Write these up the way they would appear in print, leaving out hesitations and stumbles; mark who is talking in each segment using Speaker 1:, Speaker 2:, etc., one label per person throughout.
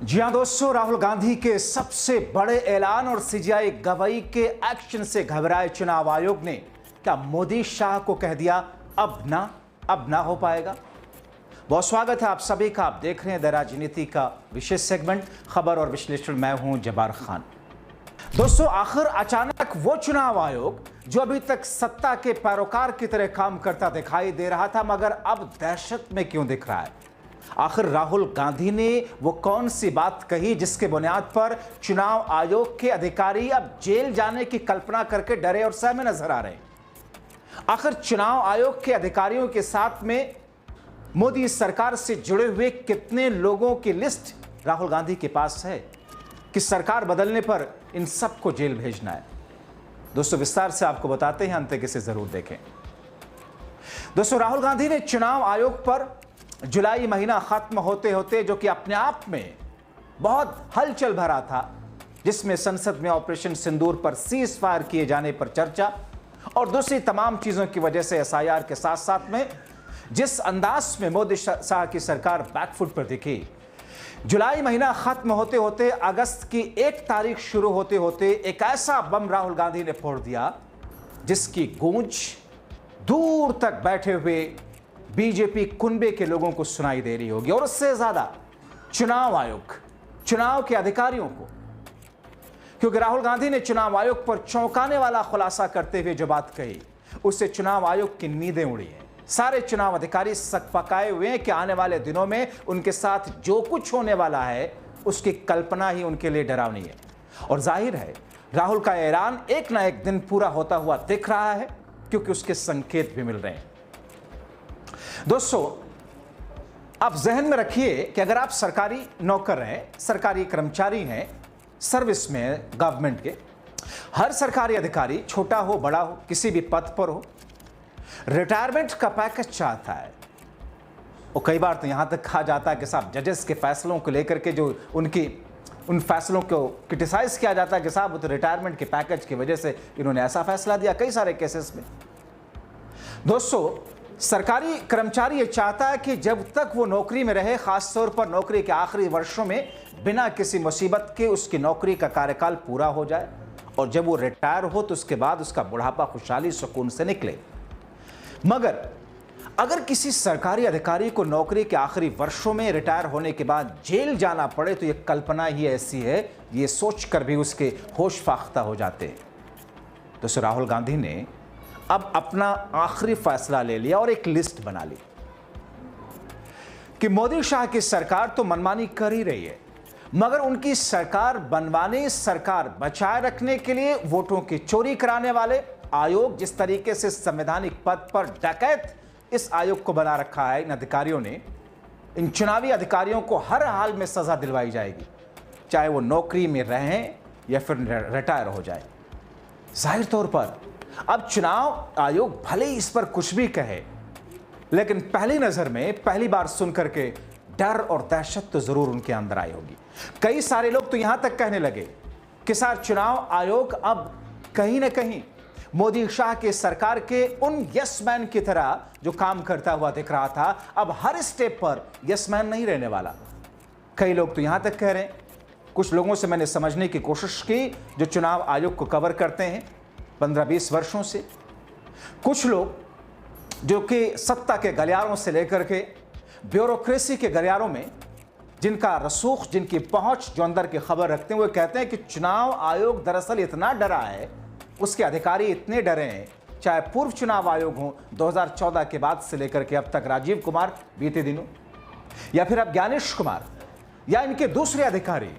Speaker 1: जी हां दोस्तों, राहुल गांधी के सबसे बड़े ऐलान और सीजीआई गवाही के एक्शन से घबराए चुनाव आयोग ने क्या मोदी शाह को कह दिया अब ना हो पाएगा। बहुत स्वागत है आप सभी का। आप देख रहे हैं द राजनीति का विशेष सेगमेंट खबर और विश्लेषण। मैं हूं जब्बार खान। दोस्तों, आखिर अचानक वो चुनाव आयोग जो अभी तक सत्ता के पैरोकार की तरह काम करता दिखाई दे रहा था, मगर अब दहशत में क्यों दिख रहा है। आखिर राहुल गांधी ने वो कौन सी बात कही जिसके बुनियाद पर चुनाव आयोग के अधिकारी अब जेल जाने की कल्पना करके डरे और सहमे नजर आ रहे हैं। आखिर चुनाव आयोग के अधिकारियों के साथ में मोदी सरकार से जुड़े हुए कितने लोगों की लिस्ट राहुल गांधी के पास है कि सरकार बदलने पर इन सबको जेल भेजना है। दोस्तों, विस्तार से आपको बताते हैं, अंत तक इसे जरूर देखें। दोस्तों, राहुल गांधी ने चुनाव आयोग पर जुलाई महीना खत्म होते होते, जो कि अपने आप में बहुत हलचल भरा था, जिसमें संसद में ऑपरेशन सिंदूर पर सीज फायर किए जाने पर चर्चा और दूसरी तमाम चीजों की वजह से एसआईआर के साथ साथ में जिस अंदाज में मोदी शाह की सरकार बैकफुट पर दिखी, जुलाई महीना खत्म होते होते अगस्त की 1 तारीख शुरू होते होते एक ऐसा बम राहुल गांधी ने फोड़ दिया जिसकी गूंज दूर तक बैठे हुए बीजेपी कुनबे के लोगों को सुनाई दे रही होगी, और उससे ज्यादा चुनाव आयोग, चुनाव के अधिकारियों को। क्योंकि राहुल गांधी ने चुनाव आयोग पर चौंकाने वाला खुलासा करते हुए जो बात कही, उससे चुनाव आयोग की नींदें उड़ी हैं। सारे चुनाव अधिकारी सकपकाए हुए हैं कि आने वाले दिनों में उनके साथ जो कुछ होने वाला है उसकी कल्पना ही उनके लिए डरावनी है। और जाहिर है राहुल का ऐलान एक ना एक दिन पूरा होता हुआ दिख रहा है, क्योंकि उसके संकेत भी मिल रहे हैं। दोस्तों, आप जहन में रखिए कि अगर आप सरकारी नौकर हैं, सरकारी कर्मचारी हैं, सर्विस में गवर्नमेंट के, हर सरकारी अधिकारी छोटा हो बड़ा हो, किसी भी पद पर हो, रिटायरमेंट का पैकेज चाहता है। और कई बार तो यहां तक कहा जाता है कि साहब जजेस के फैसलों को लेकर के जो उन फैसलों को क्रिटिसाइज किया जाता है कि साहब वो तो रिटायरमेंट के पैकेज की वजह से इन्होंने ऐसा फैसला दिया, कई सारे केसेस में। दोस्तों, सरकारी कर्मचारी ये चाहता है कि जब तक वो नौकरी में रहे, खासतौर पर नौकरी के आखिरी वर्षों में, बिना किसी मुसीबत के उसकी नौकरी का कार्यकाल पूरा हो जाए, और जब वो रिटायर हो तो उसके बाद उसका बुढ़ापा खुशहाली सुकून से निकले। मगर अगर किसी सरकारी अधिकारी को नौकरी के आखिरी वर्षों में रिटायर होने के बाद जेल जाना पड़े, तो ये कल्पना ही ऐसी है, ये सोचकर भी उसके होश फाख्ता हो जाते हैं। तो राहुल गांधी ने अब अपना आखिरी फैसला ले लिया और एक लिस्ट बना ली कि मोदी शाह की सरकार तो मनमानी कर ही रही है, मगर उनकी सरकार बनवाने, सरकार बचाए रखने के लिए वोटों की चोरी कराने वाले आयोग, जिस तरीके से संवैधानिक पद पर डकैत इस आयोग को बना रखा है इन अधिकारियों ने, इन चुनावी अधिकारियों को हर हाल में सजा दिलवाई जाएगी, चाहे वो नौकरी में रहें या फिर रिटायर हो जाए। जाहिर तौर पर अब चुनाव आयोग भले ही इस पर कुछ भी कहे, लेकिन पहली नजर में पहली बार सुनकर के डर और दहशत तो जरूर उनके अंदर आई होगी। कई सारे लोग तो यहां तक कहने लगे कि सर, चुनाव आयोग अब कहीं ना कहीं मोदी शाह के सरकार के उन यस मैन की तरह जो काम करता हुआ दिख रहा था, अब हर स्टेप पर यस मैन नहीं रहने वाला। कई लोग तो यहां तक कह रहे हैं, कुछ लोगों से मैंने समझने की कोशिश की जो चुनाव आयोग को कवर करते हैं 15-20 वर्षों से, कुछ लोग जो कि सत्ता के गलियारों से लेकर के ब्यूरोक्रेसी के गलियारों में जिनका रसूख, जिनकी पहुंच, जो अंदर की खबर रखते हैं, वो कहते हैं कि चुनाव आयोग दरअसल इतना डरा है, उसके अधिकारी इतने डरे हैं, चाहे पूर्व चुनाव आयोग हो 2014 के बाद से लेकर के अब तक, राजीव कुमार बीते दिनों, या फिर अब ज्ञानेश कुमार या इनके दूसरे अधिकारी,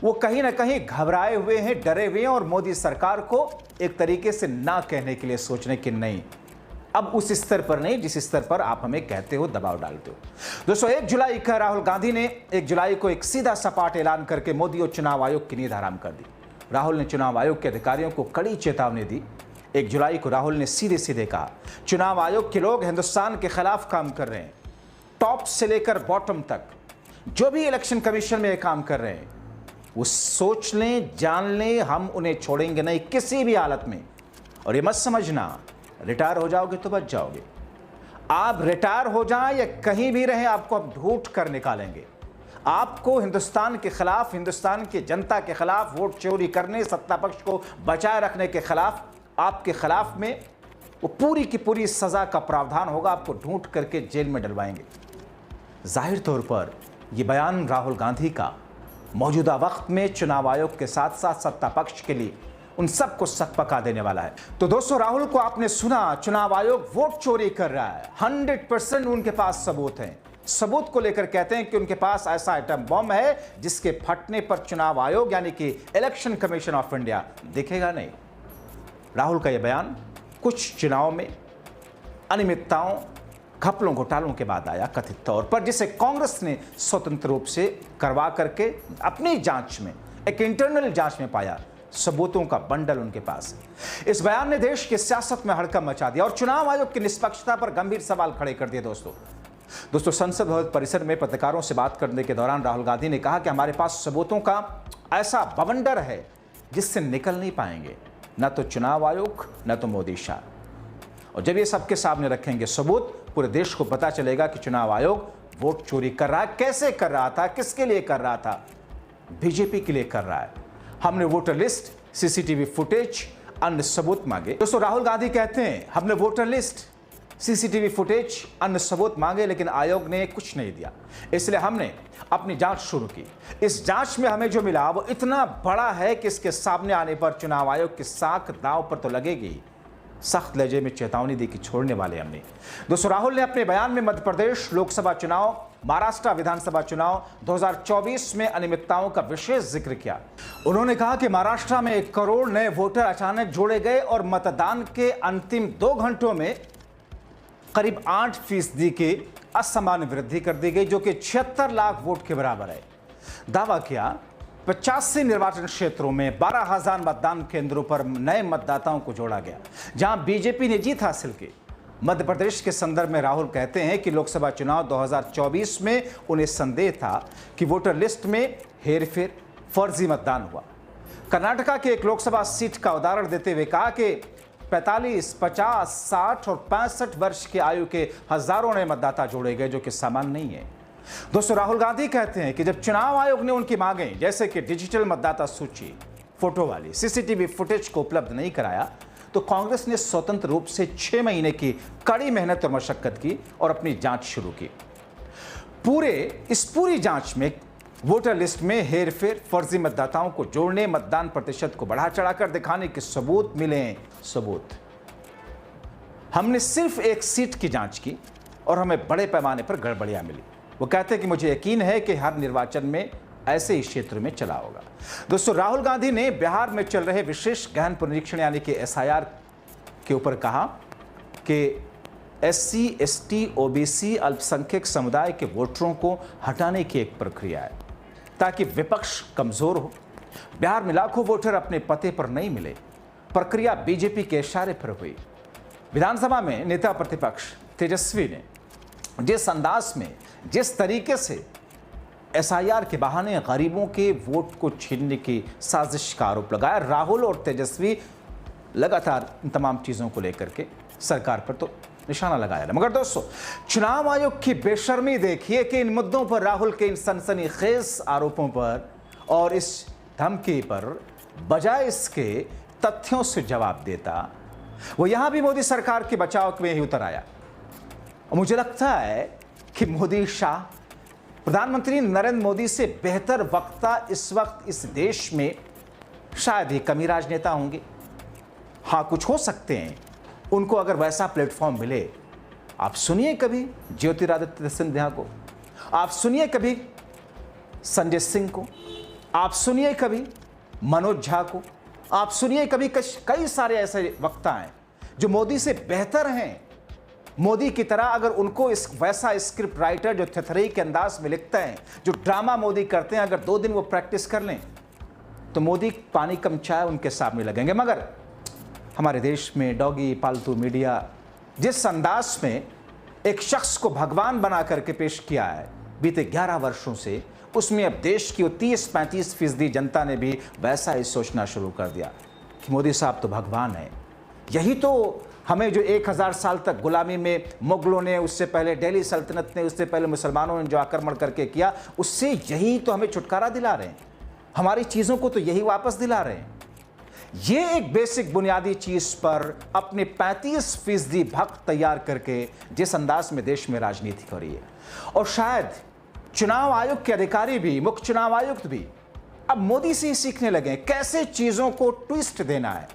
Speaker 1: वो कहीं ना कहीं घबराए हुए हैं, डरे हुए हैं, और मोदी सरकार को एक तरीके से ना कहने के लिए सोच रहे कि नहीं, अब उस स्तर पर नहीं जिस स्तर पर आप हमें कहते हो, दबाव डालते हो। दोस्तों, 1 जुलाई का राहुल गांधी ने 1 जुलाई को एक सीधा सपाट ऐलान करके मोदी और चुनाव आयोग की नींद हराम कर दी। राहुल ने चुनाव आयोग के अधिकारियों को कड़ी चेतावनी दी। 1 जुलाई को राहुल ने सीधे सीधे कहा, चुनाव आयोग के लोग हिंदुस्तान के खिलाफ काम कर रहे हैं, टॉप से लेकर बॉटम तक जो भी इलेक्शन कमीशन में काम कर रहे हैं, वो सोच लें, जान लें, हम उन्हें छोड़ेंगे नहीं किसी भी हालत में। और ये मत समझना रिटायर हो जाओगे तो बच जाओगे, आप रिटायर हो जाएं या कहीं भी रहें, आपको अब ढूंढ कर निकालेंगे। आपको हिंदुस्तान के खिलाफ, हिंदुस्तान की जनता के खिलाफ, वोट चोरी करने, सत्ता पक्ष को बचाए रखने के खिलाफ, आपके खिलाफ में वो पूरी की पूरी सजा का प्रावधान होगा। आपको ढूंढ करके जेल में डलवाएंगे। जाहिर तौर पर यह बयान राहुल गांधी का मौजूदा वक्त में चुनाव आयोग के साथ साथ सत्ता पक्ष के लिए उन सबको सकपका देने वाला है। तो दोस्तों, राहुल को आपने सुना, चुनाव आयोग वोट चोरी कर रहा है। 100% उनके पास सबूत हैं। सबूत को लेकर कहते हैं कि उनके पास ऐसा आइटम बम है जिसके फटने पर चुनाव आयोग यानी कि इलेक्शन कमीशन ऑफ इंडिया दिखेगा नहीं। राहुल का यह बयान कुछ चुनाव में अनियमितताओं, घपलों, घोटालों के बाद आया कथित तौर पर, जिसे कांग्रेस ने स्वतंत्र रूप से करवा करके अपनी जांच में, एक इंटरनल जांच में पाया। सबूतों का बंडल उनके पास है। इस बयान ने देश की सियासत में हड़कंप मचा दिया और चुनाव आयोग की निष्पक्षता पर गंभीर सवाल खड़े कर दिए। दोस्तों, संसद भवन परिसर में पत्रकारों से बात करने के दौरान राहुल गांधी ने कहा कि हमारे पास सबूतों का ऐसा बवंडर है जिससे निकल नहीं पाएंगे, न तो चुनाव आयोग, न तो मोदी शाह। और जब ये सबके सामने रखेंगे सबूत, पूरे देश को पता चलेगा कि चुनाव आयोग वोट चोरी कर रहा है, कैसे कर रहा था, किसके लिए कर रहा था। बीजेपी के लिए कर रहा है। हमने वोटर लिस्ट, सीसीटीवी फुटेज, अन्य सबूत मांगे। दोस्तों, राहुल गांधी कहते हैं हमने वोटर लिस्ट, सीसीटीवी फुटेज, अन्य सबूत मांगे, लेकिन आयोग ने कुछ नहीं दिया। इसलिए हमने अपनी जांच शुरू की। इस जांच में हमें जो मिला वो इतना बड़ा है कि इसके सामने आने पर चुनाव आयोग की साख दांव पर तो लगेगी। सख्त लहजे में चेतावनी दी कि छोड़ने वाले हम नहीं। दोस्तों, राहुल ने अपने बयान में मध्य प्रदेश लोकसभा चुनाव, महाराष्ट्र विधानसभा चुनाव 2024 में अनियमितताओं का विशेष जिक्र किया। उन्होंने कहा कि महाराष्ट्र में 1 करोड़ नए वोटर अचानक जोड़े गए और मतदान के अंतिम 2 घंटों में करीब 8% की असामान्य वृद्धि कर दी गई, जो कि 76 लाख वोट के बराबर है। दावा किया 85 निर्वाचन क्षेत्रों में 12,000 मतदान केंद्रों पर नए मतदाताओं को जोड़ा गया, जहां बीजेपी ने जीत हासिल की। मध्य प्रदेश के संदर्भ में राहुल कहते हैं कि लोकसभा चुनाव 2024 में उन्हें संदेह था कि वोटर लिस्ट में हेरफेर, फर्जी मतदान हुआ। कर्नाटका के एक लोकसभा सीट का उदाहरण देते हुए कहा कि 45, 50, 60 और 65 वर्ष की आयु के हजारों नए मतदाता जोड़े गए, जो कि सामान्य नहीं है। दोस्तों, राहुल गांधी कहते हैं कि जब चुनाव आयोग ने उनकी मांगें जैसे कि डिजिटल मतदाता सूची, फोटो वाली, सीसीटीवी फुटेज को उपलब्ध नहीं कराया, तो कांग्रेस ने स्वतंत्र रूप से 6 महीने की कड़ी मेहनत और मशक्कत की और अपनी जांच शुरू की। पूरी जांच में वोटर लिस्ट में हेरफेर, फर्जी मतदाताओं को जोड़ने, मतदान प्रतिशत को बढ़ा चढ़ाकर दिखाने के सबूत मिले। सबूत हमने सिर्फ एक सीट की जांच की और हमें बड़े पैमाने पर गड़बड़ियां मिली। वो कहते हैं कि मुझे यकीन है कि हर निर्वाचन में ऐसे ही क्षेत्र में चला होगा। दोस्तों, राहुल गांधी ने बिहार में चल रहे विशेष गहन पुनरीक्षण यानी कि SIR के ऊपर कहा कि SC, ST, OBC अल्पसंख्यक समुदाय के वोटरों को हटाने की एक प्रक्रिया है ताकि विपक्ष कमजोर हो। बिहार में लाखों वोटर अपने पते पर नहीं मिले। प्रक्रिया बीजेपी के इशारे पर हुई। विधानसभा में नेता प्रतिपक्ष तेजस्वी ने जिस अंदाज में, जिस तरीके से SIR के बहाने गरीबों के वोट को छीनने की साजिश का आरोप लगाया, राहुल और तेजस्वी लगातार इन तमाम चीज़ों को लेकर के सरकार पर तो निशाना लगाया। मगर दोस्तों, चुनाव आयोग की बेशर्मी देखिए कि इन मुद्दों पर, राहुल के इन सनसनीखेज आरोपों पर और इस धमकी पर, बजाय इसके तथ्यों से जवाब देता, वो यहां भी मोदी सरकार के बचाव में ही उतर आया। और मुझे लगता है कि मोदी शाह, प्रधानमंत्री नरेंद्र मोदी से बेहतर वक्ता इस वक्त इस देश में शायद ही कमी राजनेता होंगे। हाँ, कुछ हो सकते हैं, उनको अगर वैसा प्लेटफॉर्म मिले। आप सुनिए कभी ज्योतिरादित्य सिंधिया को, आप सुनिए कभी संजय सिंह को, आप सुनिए कभी मनोज झा को, आप सुनिए कभी कई सारे ऐसे वक्ता हैं जो मोदी से बेहतर हैं। मोदी की तरह अगर उनको वैसा स्क्रिप्ट राइटर जो थथरई के अंदाज में लिखते हैं, जो ड्रामा मोदी करते हैं, अगर 2 दिन वो प्रैक्टिस कर लें तो मोदी पानी कम चाय उनके सामने लगेंगे। मगर हमारे देश में डॉगी पालतू मीडिया जिस अंदाज में एक शख्स को भगवान बना करके पेश किया है बीते 11 वर्षों से, उसमें अब देश की 30-35% जनता ने भी वैसा ही सोचना शुरू कर दिया कि मोदी साहब तो भगवान है। यही तो हमें जो 1000 साल तक गुलामी में मुगलों ने, उससे पहले दिल्ली सल्तनत ने, उससे पहले मुसलमानों ने जो आक्रमण करके किया, उससे यही तो हमें छुटकारा दिला रहे हैं। हमारी चीज़ों को तो यही वापस दिला रहे हैं। ये एक बेसिक बुनियादी चीज़ पर अपने 35% भक्त तैयार करके जिस अंदाज में देश में राजनीति हो रही है, और शायद चुनाव आयोग के अधिकारी भी, मुख्य चुनाव आयुक्त भी अब मोदी से ही सीखने लगे कैसे चीज़ों को ट्विस्ट देना है,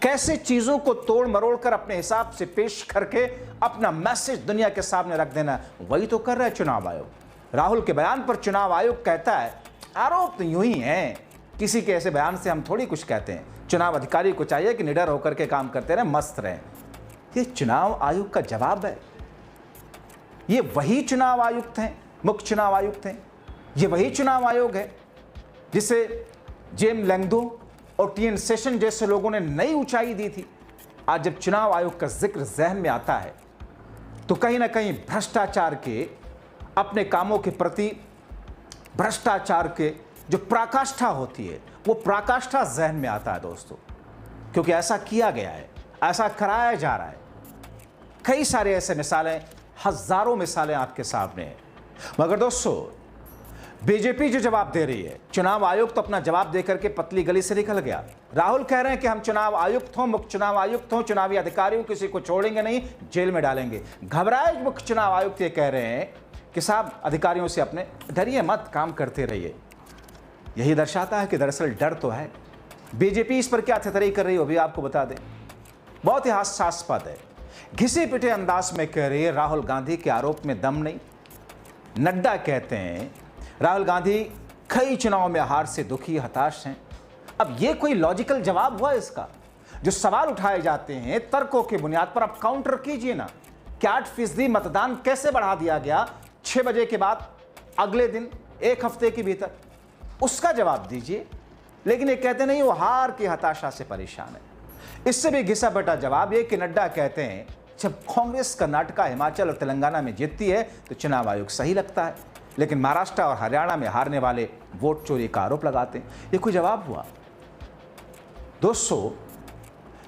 Speaker 1: कैसे चीज़ों को तोड़ मरोड़ कर अपने हिसाब से पेश करके अपना मैसेज दुनिया के सामने रख देना। वही तो कर रहा है चुनाव आयोग। राहुल के बयान पर चुनाव आयोग कहता है आरोप तो यूं ही हैं, किसी के ऐसे बयान से हम थोड़ी कुछ कहते हैं। चुनाव अधिकारी को चाहिए कि निडर होकर के काम करते रहें, मस्त रहें। ये चुनाव आयोग का जवाब है। ये वही चुनाव आयुक्त हैं, मुख्य चुनाव आयुक्त हैं। ये वही चुनाव आयोग है जिसे जेम लेंगदो और टीएन सेशन जैसे लोगों ने नई ऊंचाई दी थी। आज जब चुनाव आयोग का जिक्र जहन में आता है तो कहीं ना कहीं भ्रष्टाचार के, अपने कामों के प्रति भ्रष्टाचार के जो पराकाष्ठा होती है, वो पराकाष्ठा जहन में आता है दोस्तों, क्योंकि ऐसा किया गया है, ऐसा कराया जा रहा है। कई सारे ऐसे मिसालें, हजारों मिसालें आपके सामने हैं। मगर दोस्तों, बीजेपी जो जवाब दे रही है, चुनाव आयोग तो अपना जवाब देकर के पतली गली से निकल गया। राहुल कह रहे हैं कि हम चुनाव आयुक्त हों, मुख्य चुनाव आयुक्त हों, चुनावी अधिकारी हों, किसी को छोड़ेंगे नहीं, जेल में डालेंगे। घबराए मुख्य चुनाव आयुक्त ये कह रहे हैं कि साहब अधिकारियों से अपने डरिए मत, काम करते रहिए। यही दर्शाता है कि दरअसल डर तो है। बीजेपी इस पर क्या थतरई कर रही है वो भी आपको बता दें। बहुत ही हास्यास्पद है, घिसे पिटे अंदाज में कह रही है राहुल गांधी के आरोप में दम नहीं। नड्डा कहते हैं राहुल गांधी कई चुनाव में हार से दुखी, हताश हैं। अब ये कोई लॉजिकल जवाब हुआ इसका? जो सवाल उठाए जाते हैं तर्कों की बुनियाद पर, आप काउंटर कीजिए ना कि 8% मतदान कैसे बढ़ा दिया गया 6 बजे के बाद अगले दिन, 1 हफ्ते के भीतर, उसका जवाब दीजिए। लेकिन ये कहते नहीं वो हार की हताशा से परेशान है। इससे भी घिसा पिटा जवाब ये कि नड्डा कहते हैं जब कांग्रेस कर्नाटक, हिमाचल और तेलंगाना में जीतती है तो चुनाव आयोग सही लगता है, लेकिन महाराष्ट्र और हरियाणा में हारने वाले वोट चोरी का आरोप लगाते हैं। ये कोई जवाब हुआ? दोस्तों,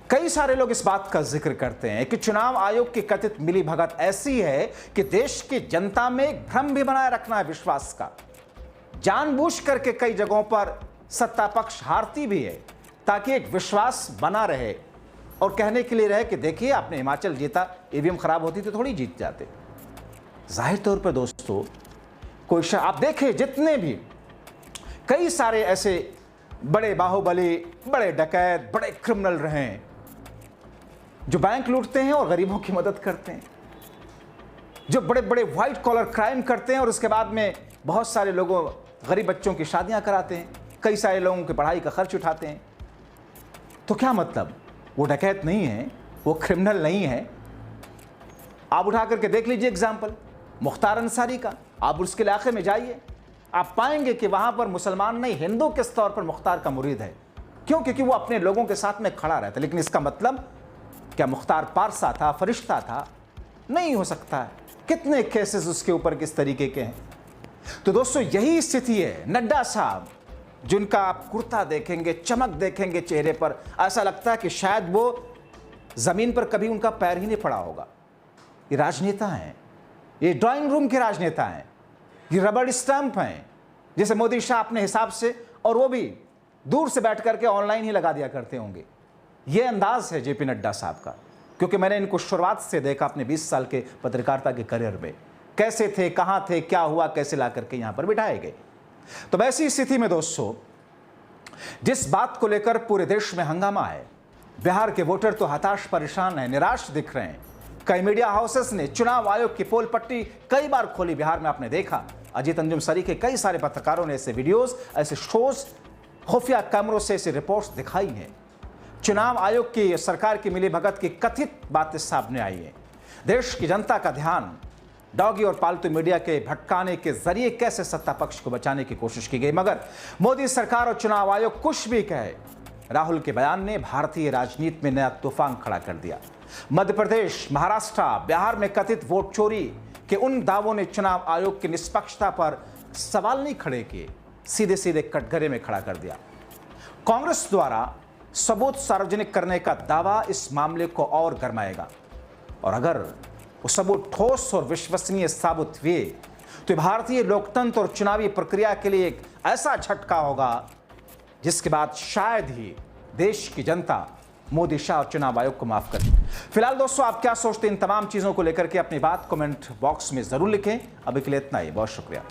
Speaker 1: कई सारे लोग इस बात का जिक्र करते हैं कि चुनाव आयोग की कथित मिलीभगत ऐसी है कि देश की जनता में एक भ्रम भी बनाए रखना है विश्वास का। जानबूझ करके कई जगहों पर सत्ता पक्ष हारती भी है ताकि एक विश्वास बना रहे और कहने के लिए रहे कि देखिए आपने हिमाचल जीता, ईवीएम खराब होती तो थोड़ी जीत जाते। जाहिर तौर पर दोस्तों, कोई आप देखें जितने भी कई सारे ऐसे बड़े बाहुबली, बड़े डकैत, बड़े क्रिमिनल रहे हैं जो बैंक लूटते हैं और गरीबों की मदद करते हैं, जो बड़े बड़े व्हाइट कॉलर क्राइम करते हैं और उसके बाद में बहुत सारे लोगों, गरीब बच्चों की शादियां कराते हैं, कई सारे लोगों की पढ़ाई का खर्च उठाते हैं। तो क्या मतलब वो डकैत नहीं है, वो क्रिमिनल नहीं है? आप उठा करके देख लीजिए एग्जाम्पल मुख्तार अंसारी का। आप उसके इलाके में जाइए, आप पाएंगे कि वहां पर मुसलमान नहीं, हिंदू के तौर पर मुख्तार का मुरीद है। क्यों? क्योंकि वो अपने लोगों के साथ में खड़ा रहता है। लेकिन इसका मतलब क्या मुख्तार पारसा था, फरिश्ता था? नहीं हो सकता है। कितने केसेस उसके ऊपर किस तरीके के हैं। तो दोस्तों, यही स्थिति है। नड्डा साहब, जिनका आप कुर्ता देखेंगे, चमक देखेंगे चेहरे पर, ऐसा लगता है कि शायद वो जमीन पर कभी उनका पैर ही नहीं पड़ा होगा। ये राजनेता हैं, ये ड्राइंग रूम के राजनेता हैं, ये रबड़ स्टैंप हैं, जैसे मोदी शाह अपने हिसाब से, और वो भी दूर से बैठ करके ऑनलाइन ही लगा दिया करते होंगे। ये अंदाज है जेपी नड्डा साहब का, क्योंकि मैंने इनको शुरुआत से देखा अपने 20 साल के पत्रकारिता के करियर में, कैसे थे, कहाँ थे, क्या हुआ, कैसे ला करके यहाँ पर बिठाए गए। तो वैसी स्थिति में दोस्तों, जिस बात को लेकर पूरे देश में हंगामा है, बिहार के वोटर तो हताश, परेशान हैं, निराश दिख रहे हैं। कई मीडिया हाउसेस ने चुनाव आयोग की पोल पट्टी कई बार खोली। बिहार में आपने देखा, अजीत अंजुम सरी के कई सारे पत्रकारों ने ऐसे वीडियोस, ऐसे शोज, खुफिया कैमरों से ऐसे रिपोर्ट्स दिखाई हैं। चुनाव आयोग की, सरकार की मिलीभगत की कथित बातें सामने आई हैं। देश की जनता का ध्यान डॉगी और पालतू मीडिया के भटकाने के जरिए कैसे सत्ता पक्ष को बचाने की कोशिश की गई। मगर मोदी सरकार और चुनाव आयोग कुछ भी कहे, राहुल के बयान ने भारतीय राजनीति में नया तूफान खड़ा कर दिया। मध्य प्रदेश, महाराष्ट्र, बिहार में कथित वोट चोरी के उन दावों ने चुनाव आयोग की निष्पक्षता पर सवाल नहीं खड़े किए, सीधे सीधे कटघरे में खड़ा कर दिया। कांग्रेस द्वारा सबूत सार्वजनिक करने का दावा इस मामले को और गरमाएगा। और अगर वो सबूत ठोस और विश्वसनीय साबित हुए तो भारतीय लोकतंत्र और चुनावी प्रक्रिया के लिए एक ऐसा झटका होगा जिसके बाद शायद ही देश की जनता मोदी शाह और चुनाव आयोग को माफ कर दे। फिलहाल दोस्तों, आप क्या सोचते हैं इन तमाम चीजों को लेकर के अपनी बात कमेंट बॉक्स में जरूर लिखें। अभी के लिए इतना ही, बहुत शुक्रिया।